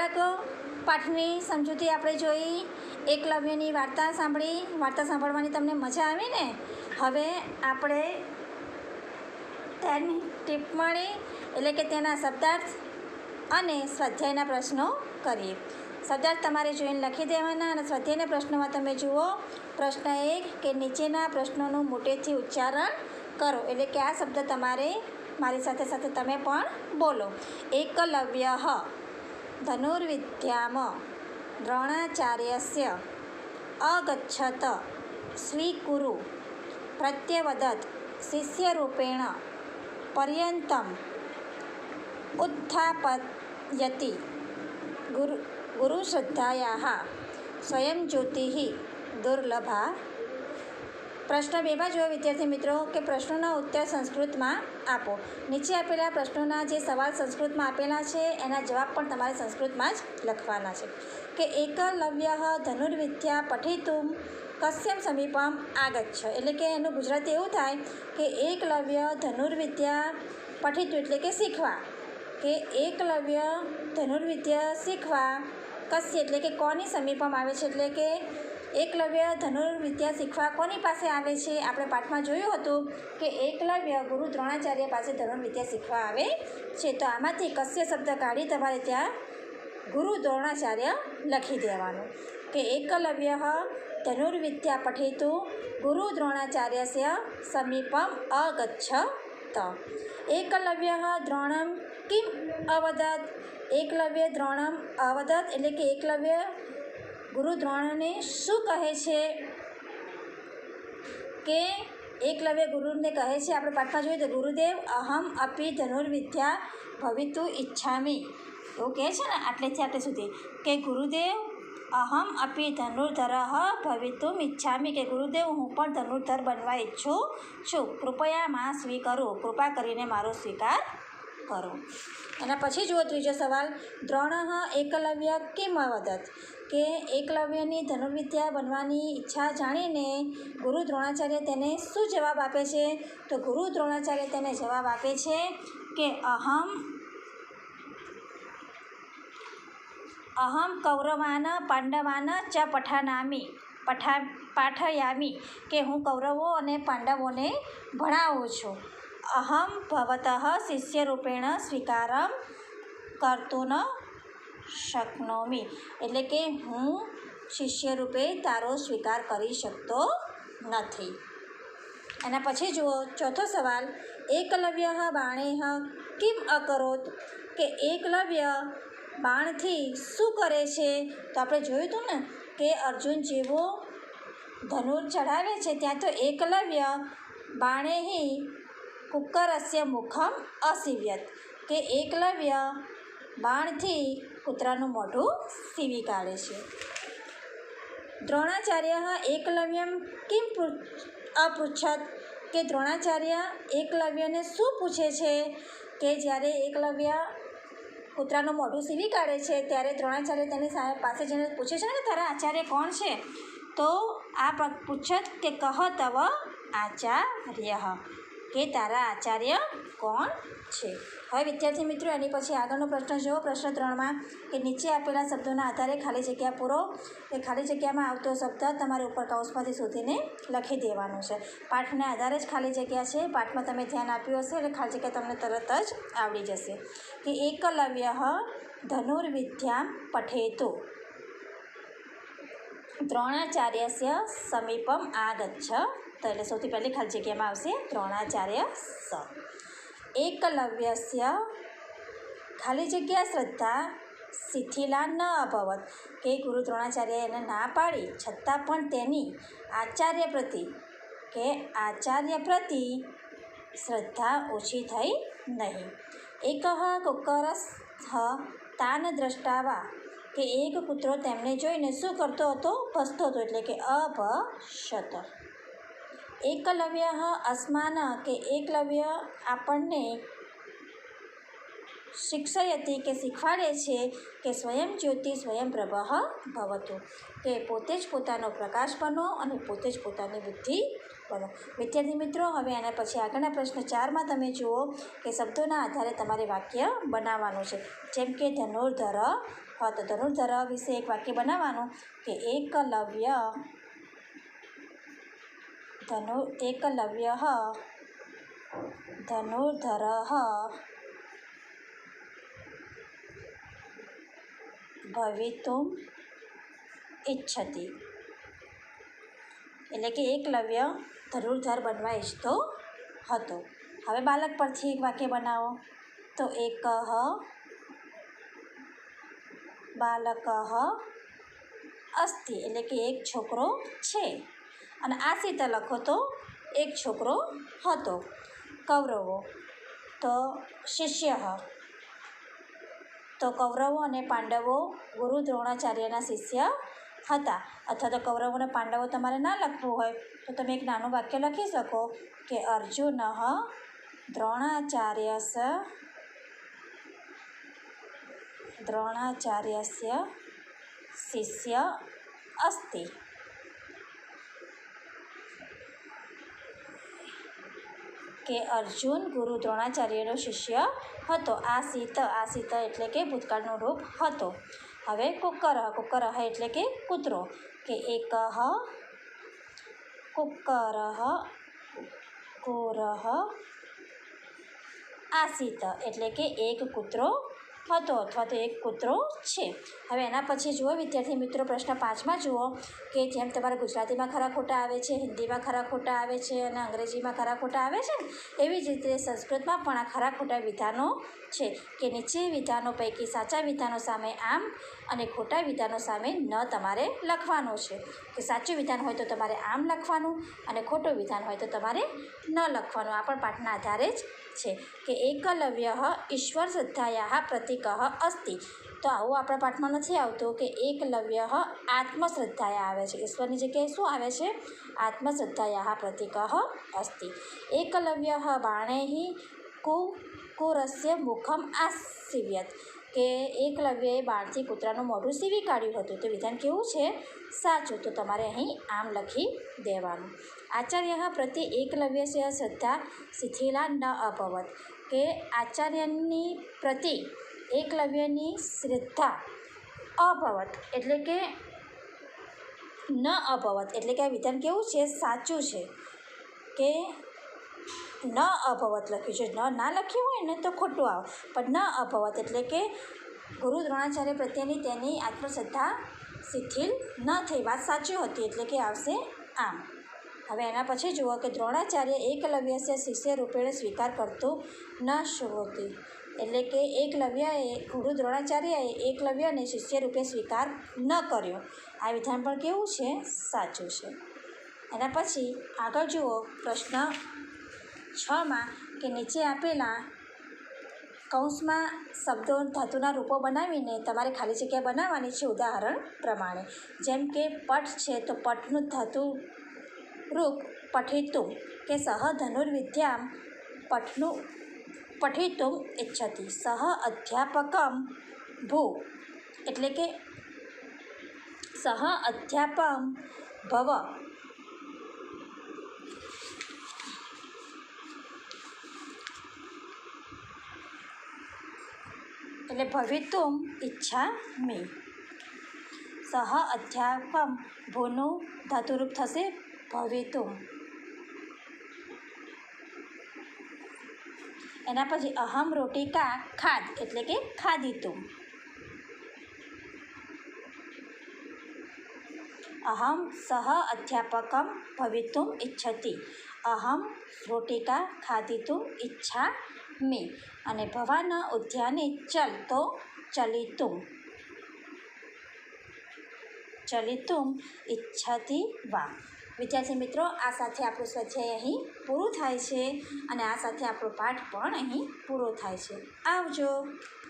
બાળકો, પાઠની સમજૂતી આપણે જોઈ, એકલવ્યની વાર્તા સાંભળી. વાર્તા સાંભળવાની તમને મજા આવી ને? હવે આપણે તેની ટિપ્પણી એટલે કે તેના શબ્દાર્થ અને સ્વાધ્યાયના પ્રશ્નો કરીએ. શબ્દાર્થ તમારે જોઈને લખી દેવાના અને સ્વાધ્યાયના પ્રશ્નોમાં તમે જુઓ. પ્રશ્ન 1 કે નીચેના પ્રશ્નોનું મોટેથી ઉચ્ચારણ કરો. એટલે કે આ શબ્દ તમારે મારી સાથે સાથે તમે પણ બોલો. એકલવ્ય ધનુર્વિદ્યામ દ્રોણાચાર્યસ્ય અગચ્છત સ્વીકુરુ પ્રત્યવદત શિષ્યરૂપેણ પર્યંતમ ઉત્થાપયતિ ગુરુશ્રદ્ધાયાः સ્વયં જ્યોતિઃ દુર્લભા. પ્રશ્ન 2માં જુઓ વિદ્યાર્થી મિત્રો કે પ્રશ્નોના ઉત્તર સંસ્કૃતમાં આપો. નીચે આપેલા પ્રશ્નોના જે સવાલ સંસ્કૃતમાં આપેલા છે એના જવાબ પણ તમારે સંસ્કૃતમાં જ લખવાના છે. કે એકલવ્ય ધનુર્વિદ્યા પઠિતુમ કસ્યમ સમીપમ આગચ્છ. એટલે કે એનું ગુજરાતી એવું થાય કે એકલવ્ય ધનુર્વિદ્યા પઠિતું એટલે કે શીખવા. કે એકલવ્ય ધનુર્વિદ્યા શીખવા કસ્ય એટલે કે કોની સમીપમ આવે છે. એટલે કે એકલવ્ય ધનુર્વિદ્યા શીખવા કોની પાસે આવે છે? આપણે પાઠમાં જોયું હતું કે એકલવ્ય ગુરુ દ્રોણાચાર્ય પાસે ધનુર્વિદ્યા શીખવા આવે છે. તો આમાંથી કસ્ય શબ્દ કાઢી તમારે ત્યાં ગુરુ દ્રોણાચાર્ય લખી દેવાનું. કે એકલવ્ય ધનુર્વિદ્યા પઠિતું ગુરુ દ્રોણાચાર્યસ્ય સમીપમ અગચ્છત. એકલવ્ય દ્રોણમ કિમ અવદત. એકલવ્ય દ્રોણમ અવદત એટલે કે એકલવ્ય ગુરુ દ્રોણને શું કહે છે? કે એકલવ્ય ગુરુને કહે છે, આપણે પાઠમાં જોઈએ તો ગુરુદેવ અહમ અપી ધનુર્વિદ્યા ભવિતું ઈચ્છામિ. એવું કહે છે ને આટલેથી આટલે સુધી કે ગુરુદેવ અહમ અપી ધનુર્ધરઃ ભવિતુમ ઈચ્છામિ. કે ગુરુદેવ હું પણ ધનુર્ધર બનવા ઈચ્છું છું. કૃપયા માં સ્વીકરો. કૃપા કરીને મારો સ્વીકાર કરો. એના પછી જુઓ ત્રીજો સવાલ. દ્રોણ એકલવ્ય કિમ અવદત. કે એકલવ્યની ધનુર્વિદ્યા બનવાની ઈચ્છા જાણીને ગુરુ દ્રોણાચાર્ય તેને શું જવાબ આપે છે? તો ગુરુ દ્રોણાચાર્ય તેને જવાબ આપે છે કે અહમ કૌરવાન પાંડવાન ચ પાઠયામિ. કે હું કૌરવો અને પાંડવોને ભણાવું છું. અહમ ભવતઃ શિષ્યરૂપેણ સ્વીકારમ કર્તુન શક્નોમિ. એટલે કે હું શિષ્યરૂપે તારો સ્વીકાર કરી શકતો નથી. એના પછી જુઓ ચોથો સવાલ. એકલવ્ય બાણેઃ કિમ અકરોત. કે એકલવ્ય બાણથી શું કરે છે? તો આપણે જોયું હતું ને કે અર્જુન જેવો ધનુર ચઢાવે છે ત્યાં તો એકલવ્ય બાણેહિ કુક્કરસ્ય મુખમ અસીવ્યત. કે એકલવ્ય બાણથી કૂતરાનું મોઢું સીવી કાઢે છે. દ્રોણાચાર્ય એકલવ્યમ કિમ અપૃચ્છત. કે દ્રોણાચાર્ય એકલવ્યને શું પૂછે છે? કે જ્યારે એકલવ્ય કૂતરાનું મોઢું સીવી કાઢે છે ત્યારે દ્રોણાચાર્ય તેની પાસે જઈને પૂછે છે ને કે તારા આચાર્ય કોણ છે? તો આ પૂછત કે કહ તવ આચાર્ય. કે તારા આચાર્ય કોણ છે? હવે વિદ્યાર્થી મિત્રો એની પછી આગળનો પ્રશ્ન જુઓ. પ્રશ્ન 3માં કે નીચે આપેલા શબ્દોના આધારે ખાલી જગ્યા પૂરો. એ ખાલી જગ્યામાં આવતો શબ્દ તમારે ઉપર કૌંસમાંથી શોધીને લખી દેવાનું છે. પાઠના આધારે જ ખાલી જગ્યા છે. પાઠમાં તમે ધ્યાન આપ્યું હશે એટલે ખાલી જગ્યા તમને તરત જ આવડી જશે. કે એકલવ્ય ધનુર્વિદ્યામ પઠેતુ દ્રોણાચાર્યસ્ય સમીપમ આગચ્છ. તો એટલે સૌથી પહેલી ખાલી જગ્યામાં આવશે દ્રોણાચાર્ય સ. એકલવ્યસ્ય ખાલી જગ્યા શ્રદ્ધા શિથિલા ન અભવત. કે ગુરુ દ્રોણાચાર્યએ એને ના પાડી છતાં પણ તેની આચાર્ય પ્રતિ શ્રદ્ધા ઓછી થઈ નહીં. એકઃ કુક્કરસ્થ તાન દ્રષ્ટાવા. કે એક કૂતરો તેમને જોઈને શું કરતો હતો? ભસતો હતો. એટલે કે અભષત. એકલવ્ય અસ્માન. કે એકલવ્ય આપણને શિક્ષયતિ કે શીખવાડે છે કે સ્વયં જ્યોતિ સ્વયં પ્રભઃ ભવતુ, કે પોતે જ પોતાનો પ્રકાશ બનો અને પોતે જ પોતાની બુદ્ધિ બનો. વિદ્યાર્થી મિત્રો, હવે આના પછી આગળના પ્રશ્ન 4માં તમે જુઓ કે શબ્દોના આધારે તમારે વાક્ય બનાવવાનું છે. જેમ કે ધનુર્ધર, તો ધનુર્ધર વિશે એક વાક્ય બનાવવાનું કે એકલવ્ય ધનુર્ધર ભવિતુમ ઈચ્છતિ, એટલે કે એકલવ્ય ધનુર્ધર બનવા ઈચ્છતો હતો. હવે બાળક પરથી એક વાક્ય બનાવો તો એકઃ બાલકઃ અસ્તિ, એટલે કે એક છોકરો છે. અને આસિત લખો તો એક છોકરો હતો. કૌરવો તો શિષ્ય, તો કૌરવો અને પાંડવો ગુરુ દ્રોણાચાર્યના શિષ્ય હતા. અથવા તો કૌરવો અને પાંડવો તમારે ના લખવું હોય તો તમે એક નાનું વાક્ય લખી શકો કે અર્જુન દ્રોણાચાર્યસ્ય શિષ્ય અસ્તિ. કે અર્જુન ગુરુ દ્રોણાચાર્યનો શિષ્ય હતો. આસિત એટલે કે ભૂતકાળનું રૂપ હતો. હવે કુક્કરઃ એટલે કે કૂતરો, કે એકઃ કુક્કરઃ કુરઃ આસિત, એટલે કે એક કૂતરો હતો અથવા તો એક કૂતરો છે. હવે એના પછી જુઓ વિદ્યાર્થી મિત્રો, પ્રશ્ન 5માં જુઓ કે જેમ તમારે ગુજરાતીમાં ખરા ખોટા આવે છે, હિન્દીમાં ખરા ખોટા આવે છે અને અંગ્રેજીમાં ખરા ખોટા આવે છે ને, એવી જ રીતે સંસ્કૃતમાં પણ આ ખરા ખોટા વિધાનો છે. કે નીચે વિધાનો પૈકી સાચા વિધાનો સામે આમ અને ખોટા વિધાનો સામે ન તમારે લખવાનું છે. કે સાચું વિધાન હોય તો તમારે આમ લખવાનું અને ખોટું વિધાન હોય તો તમારે ન લખવાનું. આ પણ પાઠના આધારે જ છે. કે એકલવ્ય ઈશ્વર શ્રદ્ધાયા પ્રતીકઃ અસ્તિ, તો આવું આપણા પાઠમાં નથી આવતું. કે એકલવ્ય આત્મશ્રદ્ધાયા આવે છે, ઈશ્વરની જગ્યાએ શું આવે છે? આત્મશ્રદ્ધાયા પ્રતીકઃ અસ્તિ. એકલવ્ય બાણૈઃ કુરસ્ય મુખમ આસીવ્યત, કે એકલવ્યએ બાણથી કૂતરાનું મોઢું સીવી કાઢ્યું હતું. તો વિધાન કેવું છે? સાચું. તો તમારે અહીં આમ લખી દેવાનું. આચાર્ય પ્રતિ એકલવ્યસ્ય શ્રદ્ધા શિથિલા ન અભવત, કે આચાર્યની પ્રતિ એકલવ્યની શ્રદ્ધા અભવત, એટલે કે ન અભવત, એટલે કે આ વિધાન કેવું છે? સાચું છે. કે ન અભવત લખ્યું છે. ન ના લખ્યું હોય ને તો ખોટું આવે, પણ ન અભવત એટલે કે ગુરુ દ્રોણાચાર્ય પ્રત્યેની તેની આત્મશ્રદ્ધા શિથિલ ન થઈ. વાત સાચી હતી એટલે કે આવશે આમ. હવે એના પછી જુઓ કે દ્રોણાચાર્ય એકલવ્યસ્ય શિષ્ય રૂપેણ સ્વીકાર કરતું ન શૃણોતિ, એટલે કે ગુરુ દ્રોણાચાર્યએ એકલવ્યને શિષ્ય રૂપે સ્વીકાર ન કર્યો. આ વિધાન પણ કેવું છે? સાચું છે. એના પછી આગળ જુઓ પ્રશ્ન 6માં કે નીચે આપેલા કૌંસમાં શબ્દો ધાતુના રૂપો બનાવીને તમારે ખાલી જગ્યા બનાવવાની છે ઉદાહરણ પ્રમાણે. જેમ કે પઠ છે તો પઠનું ધાતુ રૂપ પઠિતુમ, કે સહ ધનુર્વિદ્યામ પઠિતુમ ઈચ્છતિ. સહ અધ્યાપકમ ભૂ, એટલે કે સહ અધ્યાપમ ભવ, એટલે ભવિતુમ ઈચ્છામિ. સહ અધ્યાપમ ભૂનું ધાતુરૂપ થશે ભવિતુમ. એના પછી અહમ રોટિકા ખાદ, એટલે કે ખાદિતુમ. અહમ સહ અધ્યાપકમ ભવિતુમ ઈચ્છતિ. અહમ રોટિકા ખાદિતુમ ઈચ્છામિ. અને ભવાન ઉદ્યાને ચલ, તો ચલિતુમ ઈચ્છતિ વા. વિદ્યાર્થી મિત્રો, આ સાથે આપણું સ્વાધ્યાય અહીં પૂરું થાય છે અને આ સાથે આપણો પાઠ પણ અહીં પૂરો થાય છે. આવજો.